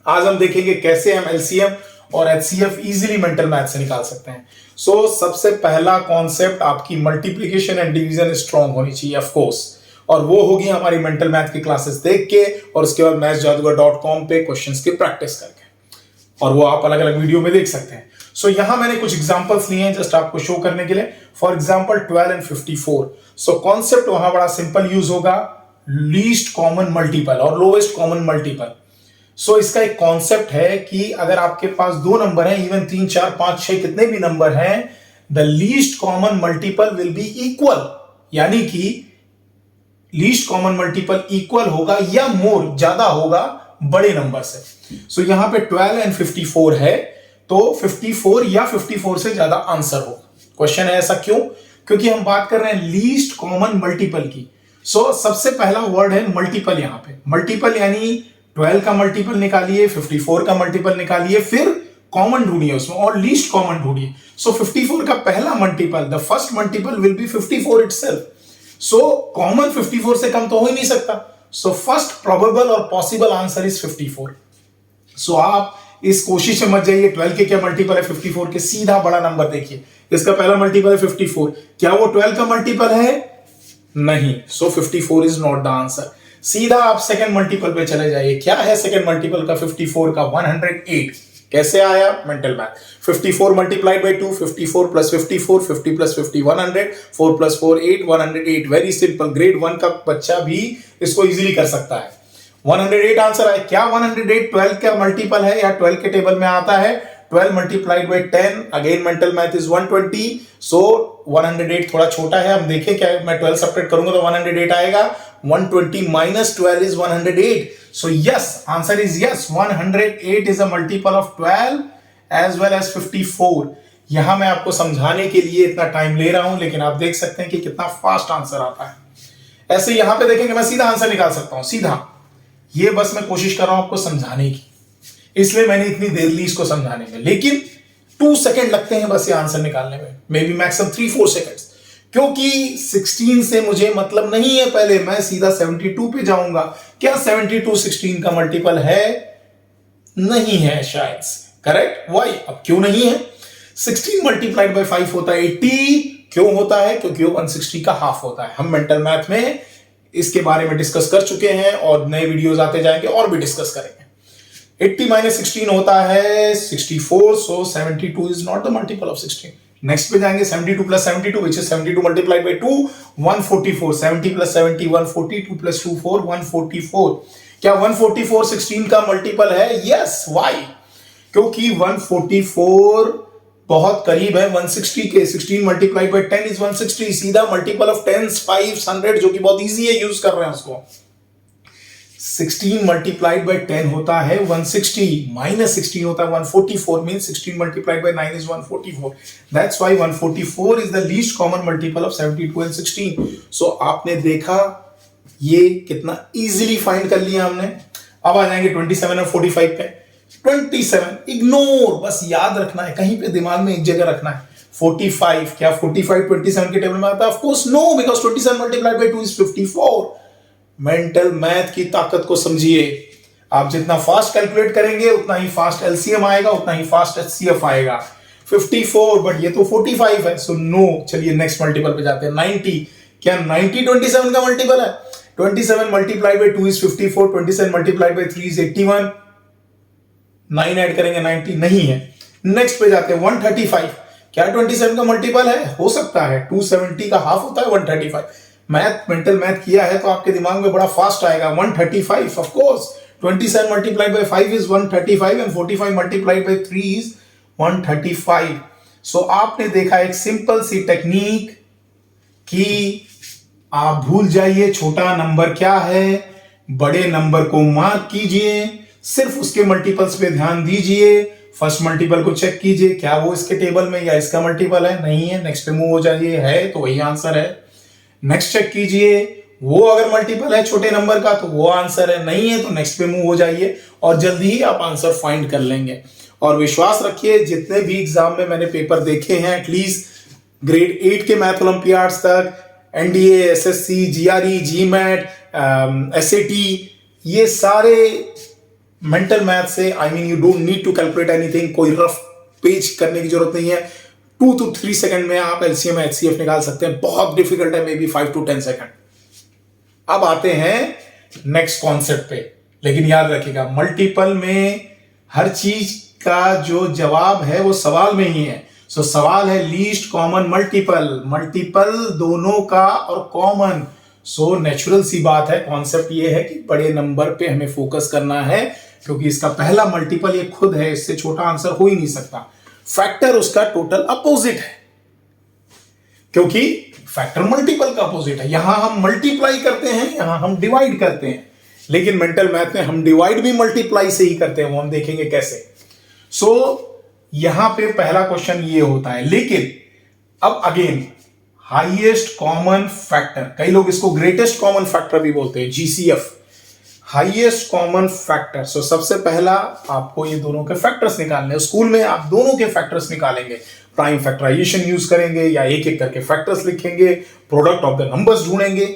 आज हम देखेंगे कैसे हम एलसीएम और एचसीएफ इजीली मेंटल मैथ से निकाल सकते हैं। सो सबसे पहला कॉन्सेप्ट आपकी मल्टीप्लिकेशन एंड डिवीजन स्ट्रांग होनी चाहिए ऑफ कोर्स, और वो होगी हमारी मेंटल मैथ की क्लासेस देख के और उसके बाद mathsjadugar.com पे क्वेश्चंस की प्रैक्टिस करके, और वो आप अलग अलग वीडियो में देख सकते हैं। सो यहां मैंने कुछ एग्जांपल्स लिए हैं जस्ट आपको शो करने के लिए। For example 12 and 54। So concept वहां बड़ा सिंपल यूज होगा, लीस्ट कॉमन मल्टीपल और लोएस्ट कॉमन मल्टीपल। सो इसका एक कॉन्सेप्ट है कि अगर आपके पास दो नंबर हैं, इवन 3 4 5 6 कितने भी नंबर हैं, the least common multiple will be equal, यानी कि लीस्ट कॉमन मल्टीपल इक्वल होगा या मोर, ज्यादा होगा बड़े नंबर से। सो यहां पे 12 एंड 54 है, तो 54 या 54 से ज्यादा आंसर होगा। क्वेश्चन है ऐसा क्यों? क्योंकि हम बात कर रहे हैं लीस्ट कॉमन मल्टीपल की। सो सबसे पहला वर्ड है मल्टीपल। यहां पे मल्टीपल यानी 12 का मल्टीपल निकालिए, 54 का मल्टीपल निकालिए, फिर कॉमन ढूंढिए उसमें और लीस्ट कॉमन ढूंढिए। सो 54 का पहला multiple, the first multiple will be 54 itself. So common 54 से कम तो हो ही नहीं सकता। सो फर्स्ट प्रोबेबल और पॉसिबल आंसर इज 54। सो आप इस कोशिश में मत जाइए 12 के क्या मल्टीपल है 54 के, सीधा बड़ा नंबर देखिए। इसका पहला मल्टीपल है 54, क्या वो 12 का मल्टीपल है? नहीं। सो 54 इज नॉट द आंसर। सीधा आप सेकंड मल्टीपल पे चले जाइए। क्या है सेकंड मल्टीपल का 54 का? 108। कैसे आया? Mental math. 54 multiplied by 2, 54 plus 54, 50 plus 50 100, 4 plus 4 8, 108। Very simple, grade 1 का बच्चा भी इसको इजीली कर सकता है। 108 आंसर है। क्या 108 12 का मल्टीपल है या 12 के टेबल में आता है? 12 multiplied by 10, again mental math is 120। सो 108 थोड़ा छोटा है, हम देखें क्या मैं 12 सब्ट्रैक्ट करूंगा तो 108 आएगा। 120 minus 12 is 108। So yes, answer is yes, 108 is a multiple of 12 as well as 54। यहां मैं आपको समझाने के लिए इतना टाइम ले रहा हूं, लेकिन आप देख सकते हैं कि कितना फास्ट आंसर आता है। ऐसे यहां पे देखेंगे मैं सीधा आंसर निकाल सकता हूं, सीधा। ये बस मैं कोशिश कर रहा हूं आपको समझाने की, इसलिए मैंने इतनी देर ली इसको समझाने में, लेकिन 2 सेकंड लगते हैं बस ये आंसर निकालने में, मे बी मैक्सिमम 3-4 सेकंड्स, क्योंकि 16 से मुझे मतलब नहीं है। पहले मैं सीधा 72 पे जाऊंगा। क्या 72 16 का मल्टीपल है? नहीं है शायद से। करेक्ट? वाई? अब क्यों नहीं है? 16 मल्टीप्लाइड बाय 5 होता है 80। क्यों होता है? क्योंकि वो 160 का हाफ होता है। हम मेंटल मैथ में इसके बारे में डिस्कस कर चुके हैं और नए वीडियोस आते जाएंगे और भी डिस्कस करेंगे। 80 माइनस 16 होता है 64। सो 72 is not the multiple of 16। Next पे जाएंगे 72 plus 72 which is 72 multiplied by 2, 144। 70 plus 70 140, 2 plus 2 4, 144। क्या 144 16 का मल्टीपल है? यस। व्हाई? क्योंकि 144 बहुत करीब है 160 के। 16 मल्टीप्लाइड बाय 10 इज 160। सीधा मल्टीपल ऑफ 10s 5 100, जो कि बहुत इजी है, यूज कर रहे हैं उसको। 16 मल्टीप्लाइड बाय 10 होता है 160, माइनस 16 होता है 144, mean 16 multiplied by 9 is 144। That's why 144 is the least common multiple of 72 and 16। सो आपने देखा ये कितना इजीली फाइंड कर लिया हमने। अब आ जाएंगे 27 और 45 पे। 27 इग्नोर, बस याद रखना है, कहीं पे दिमाग में एक जगह रखना है। 45, क्या 45 27 के टेबल में आता है? Of course no, because 27 multiplied by 2 is 54। Mental math की ताकत को समझिए। आप जितना फास्ट कैलकुलेट करेंगे उतना ही फास्ट एलसीएम आएगा, उतना ही फास्ट एचसीएफ आएगा। 54, बट ये तो 45 है, सो नो। चलिए नेक्स्ट मल्टीपल पे जाते हैं। 90, क्या 90 27 का मल्टीपल है? 27 multiplied by 2 is 54, 27 multiplied by 3 is 81। 9 add करेंगे 90, नहीं है। नेक्स्ट पे जाते हैं 135, क्या 27 का मल्टीपल है? हो सकता है, 270 का हाफ होता है 135। मैथ, मेंटल मैथ किया है तो आपके दिमाग में बड़ा फास्ट आएगा। 135 of course. 27 multiplied bye 5 is 135 and 45 multiplied by 3 is 135। सो आपने देखा एक सिंपल सी टेक्निक कि आप भूल जाइए छोटा नंबर क्या है, बड़े नंबर को मार्क कीजिए, सिर्फ उसके मल्टीपल्स पे ध्यान दीजिए। फर्स्ट मल्टीपल को चेक कीजिए, क्या वो इसके टेबल में या इसका मल्टीपल है? नहीं है, नेक्स्ट पे मूव हो जाइए, है तो वही आंसर है। नेक्स्ट चेक कीजिए, वो अगर मल्टीपल है छोटे नंबर का तो वो आंसर है, नहीं है तो नेक्स्ट पे मूव हो जाइए और जल्दी ही आप आंसर फाइंड कर लेंगे। और विश्वास रखिए, जितने भी एग्जाम में मैंने पेपर देखे हैं, एटलीस्ट ग्रेड 8 के मैथ ओलंपियाड्स तक, NDA, SSC, GRE, GMAT, SAT, ये सारे मेंटल मैथ से I mean you don't need to calculate anything, कोई रफ पेज करने की जरूरत नहीं है। 2 to 3 सेकंड में आप एलसीएम एचसीएफ निकाल सकते हैं। बहुत डिफिकल्ट है, मे बी 5 to 10 सेकंड। अब आते हैं नेक्स्ट कॉन्सेप्ट पे, लेकिन याद रखिएगा मल्टीपल में हर चीज का जो जवाब है वो सवाल में ही है। सो सवाल है लीस्ट कॉमन मल्टीपल, मल्टीपल दोनों का और कॉमन। सो नेचुरल सी बात है, कॉन्सेप्ट ये है कि बड़े नंबर पे हमें फोकस करना है, क्योंकि इसका पहला मल्टीपल ये खुद है, इससे छोटा आंसर हो ही नहीं सकता। फैक्टर उसका टोटल अपोजिट है, क्योंकि फैक्टर मल्टीपल का अपोजिट है। यहां हम मल्टीप्लाई करते हैं, यहां हम डिवाइड करते हैं, लेकिन मेंटल मैथ में हम डिवाइड भी मल्टीप्लाई से ही करते हैं, वो हम देखेंगे कैसे। सो यहां पे पहला क्वेश्चन ये होता है। लेकिन अब अगेन हाईएस्ट कॉमन फैक्टर, कई लोग इसको ग्रेटेस्ट कॉमन फैक्टर भी बोलते हैं, जीसीएफ, हाईएस्ट कॉमन फैक्टर। सो सबसे पहला आपको ये दोनों के फैक्टर्स निकालने हैं। स्कूल में आप दोनों के फैक्टर्स निकालेंगे, प्राइम फैक्टराइजेशन यूज करेंगे या एक एक करके फैक्टर्स लिखेंगे, प्रोडक्ट ऑफ द नंबर्स ढूंढेंगे।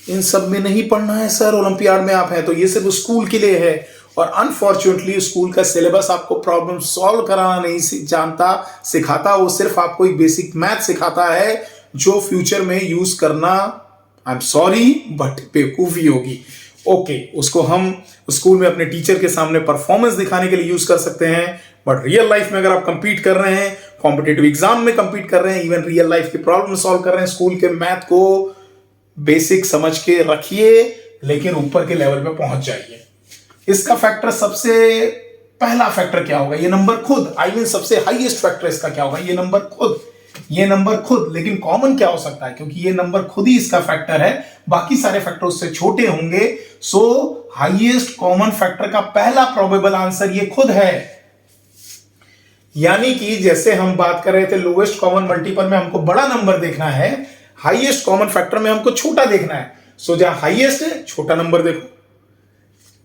इन सब में नहीं पढ़ना है सर, ओलंपियाड में आप हैं तो ये सिर्फ स्कूल के लिए है। और अनफॉर्चुनेटली स्कूल का सिलेबस आपको प्रॉब्लम सॉल्व कराना नहीं जानता, सिखाता, वो सिर्फ आपको एक बेसिक मैथ सिखाता है जो फ्यूचर में यूज करना, आई एम सॉरी बट बेवकूफी होगी। ओके, उसको हम स्कूल में अपने टीचर के सामने परफॉर्मेंस दिखाने के लिए यूज कर सकते हैं, बट रियल लाइफ में अगर आप कंपीट कर रहे हैं, कॉम्पिटेटिव एग्जाम में कंपीट कर रहे हैं, इवन रियल लाइफ की प्रॉब्लम सॉल्व कर रहे हैं, स्कूल के मैथ को बेसिक समझ के रखिए, लेकिन ऊपर के लेवल पे पहुंच जाइए। इसका फैक्टर सबसे पहला फैक्टर क्या होगा? ये नंबर खुद, आई मीन सबसे हाईएस्ट फैक्टर इसका क्या होगा? ये नंबर खुद, ये नंबर खुद। लेकिन कॉमन क्या हो सकता है? क्योंकि ये नंबर खुद ही इसका फैक्टर है, बाकी सारे फैक्टर उससे छोटे होंगे। सो हाईएस्ट कॉमन फैक्टर का पहला प्रोबेबल आंसर ये खुद है। यानी कि जैसे हम बात कर रहे थे लोएस्ट कॉमन मल्टीपल में हमको बड़ा नंबर देखना है, हाईएस्ट कॉमन फैक्टर में हमको छोटा देखना है। सो जहां हाईएस्ट है छोटा नंबर देखो,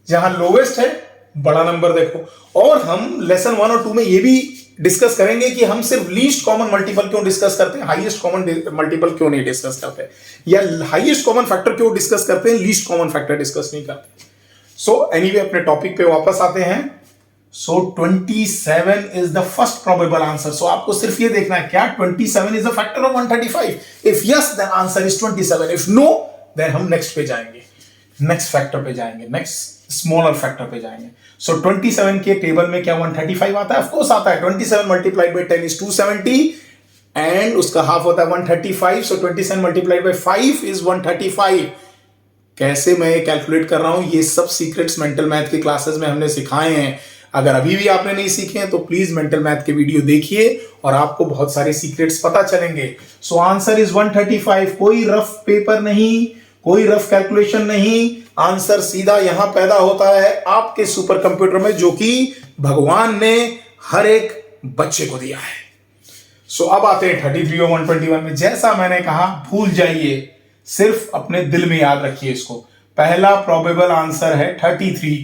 जहां लोवेस्ट है बड़ा नंबर देखो। और हम लेसन 1 और 2 में ये भी डिस्कस करेंगे कि हम सिर्फ लीस्ट कॉमन मल्टीपल क्यों डिस्कस करते हैं, हाईएस्ट कॉमन मल्टीपल क्यों नहीं डिस्कस करते, या हाईएस्ट कॉमन फैक्टर क्यों डिस्कस करते हैं, लीस्ट कॉमन फैक्टर डिस्कस नहीं करते। सो एनीवे अपने टॉपिक पे वापस आते हैं। So 27 is the first probable answer. So आपको सिर्फ ये देखना है क्या 27 is the factor of 135? If yes then answer is 27, if no then हम नेक्स्ट पे जाएंगे, नेक्स्ट फैक्टर पे जाएंगे, नेक्स्ट स्मॉलर फैक्टर पे जाएंगे। सो 27 के टेबल में क्या 135 आता है? ऑफ कोर्स आता है। 27 मल्टीप्लाइड बाय 10 इज 270 एंड उसका हाफ होता है 135। सो 27 मल्टीप्लाइड बाय 5 इज 135। कैसे मैं ये कैलकुलेट कर रहा हूं, ये सब सीक्रेट्स मेंटल मैथ की क्लासेस में हमने सिखाए हैं। अगर अभी भी आपने नहीं सीखे हैं तो प्लीज मेंटल मैथ के वीडियो देखिए और आपको बहुत सारे सीक्रेट्स पता चलेंगे। So answer is 135। कोई रफ पेपर नहीं, कोई रफ कैलकुलेशन नहीं, आंसर सीधा यहां पैदा होता है आपके सुपर कंप्यूटर में, जो कि भगवान ने हर एक बच्चे को दिया है। सो अब आते हैं 33 और 121 में। जैसा मैंने कहा भूल जाइए, सिर्फ अपने दिल में याद रखिए इसको। पहला प्रोबेबल आंसर है 33।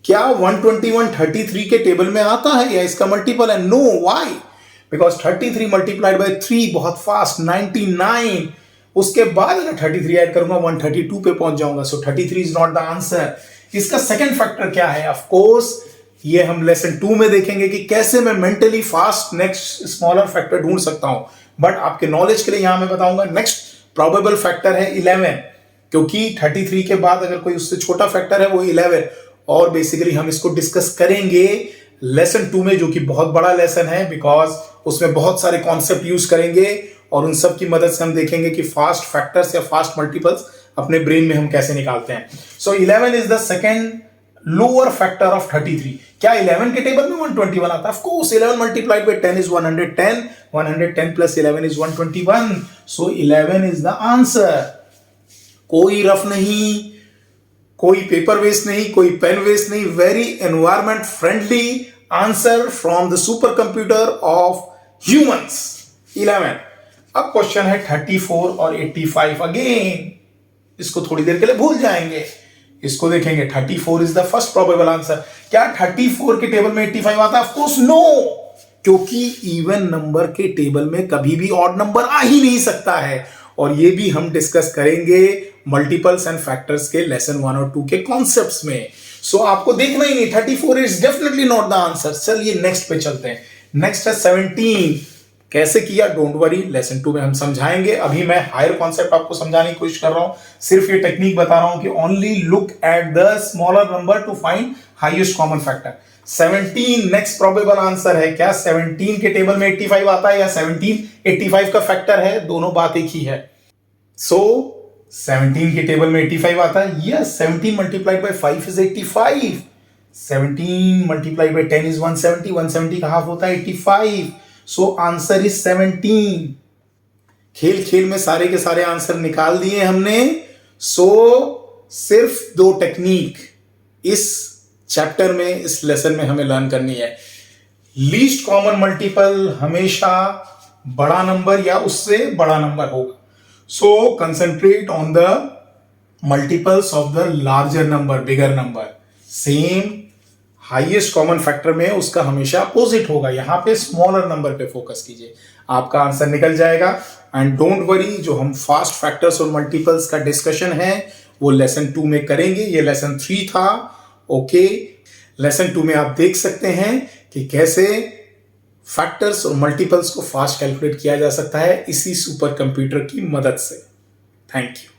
क्या 121 33 के टेबल में आता है या इसका मल्टीपल है? No, why? Because 33 multiplied by 3 बहुत फास्ट 99। उसके बाद अगर 33 ऐड करूंगा 132 पे पहुंच जाऊंगा। सो 33 इज नॉट द आंसर। इसका सेकंड फैक्टर क्या है? ऑफ कोर्स ये हम लेसन 2 में देखेंगे कि कैसे मैं mentally fast next smaller factor ढूंढ सकता हूं। बट आपके नॉलेज के लिए यहां मैं बताऊंगा नेक्स्ट प्रोबेबल फैक्टर है 11, क्योंकि 33 के बाद अगर कोई उससे छोटा फैक्टर है वो 11। और बेसिकली हम इसको डिस्कस करेंगे लेसन 2 में, जो कि बहुत बड़ा लेसन है, बिकॉज उसमें बहुत सारे कॉन्सेप्ट यूज करेंगे और उन सब की मदद से हम देखेंगे कि फास्ट फैक्टर्स या फास्ट मल्टीपल्स अपने ब्रेन में हम कैसे निकालते हैं। सो 11 is the second lower factor of 33। क्या 11 के टेबल में 121 आता है? Of course 11 multiplied by 10 is 110, 110 plus 11 is 121। So 11 is the answer. कोई रफ नहीं, कोई पेपर वेस्ट नहीं, कोई पेन वेस्ट नहीं, very environment friendly answer from the super computer of humans 11। अब क्वेश्चन है 34 और 85। अगेन इसको थोड़ी देर के लिए भूल जाएंगे, इसको देखेंगे। 34 is the first probable answer. क्या 34 के टेबल में 85 आता है? ऑफ कोर्स नो, क्योंकि इवन नंबर के टेबल में कभी भी ऑड नंबर आ ही नहीं सकता है। और ये भी हम डिस्कस करेंगे मल्टीपल्स एंड फैक्टर्स के लेसन 1 और 2 के कॉन्सेप्ट्स में। सो आपको देखना ही नहीं, 34 is definitely not the answer. चलिए नेक्स्ट पे चलते हैं। नेक्स्ट है 17। कैसे किया, डोंट वरी, लेसन 2 में हम समझाएंगे। अभी मैं हायर कॉन्सेप्ट आपको समझाने की कोशिश कर रहा हूं, सिर्फ ये टेक्निक बता रहा हूं कि only look at the smaller number two find highest common factor. 17 next probable answer है। क्या 17 के टेबल में 85 आता है या 17 85 का फैक्टर है? दोनों बात एक ही है। सो 17 के टेबल में 85 आता है, yes. 17 multiplied by 5 is 85। 17 multiplied by 10 is 170। 170 का हाफ होता है 85। So answer is 17। खेल खेल में सारे के सारे आंसर निकाल दिए हमने। सो सिर्फ 2 टेक्निक इस चैप्टर में, इस लेसन में हमें लर्न करनी है। लीस्ट कॉमन मल्टीपल हमेशा बड़ा नंबर या उससे बड़ा नंबर होगा। So concentrate on the multiples of the larger number, bigger number. Same highest common factor में उसका हमेशा अपोजिट होगा, यहां पे स्मॉलर नंबर पे फोकस कीजिए, आपका आंसर निकल जाएगा। एंड डोंट वरी, जो हम फास्ट फैक्टर्स और मल्टीपल्स का डिस्कशन है वो लेसन 2 में करेंगे। ये लेसन 3 था, ओके। लेसन 2 में आप देख सकते हैं कि कैसे फैक्टर्स और मल्टीपल्स को फास्ट कैलकुलेट किया जा सकता है इसी सुपर कंप्यूटर की मदद से। Thank you.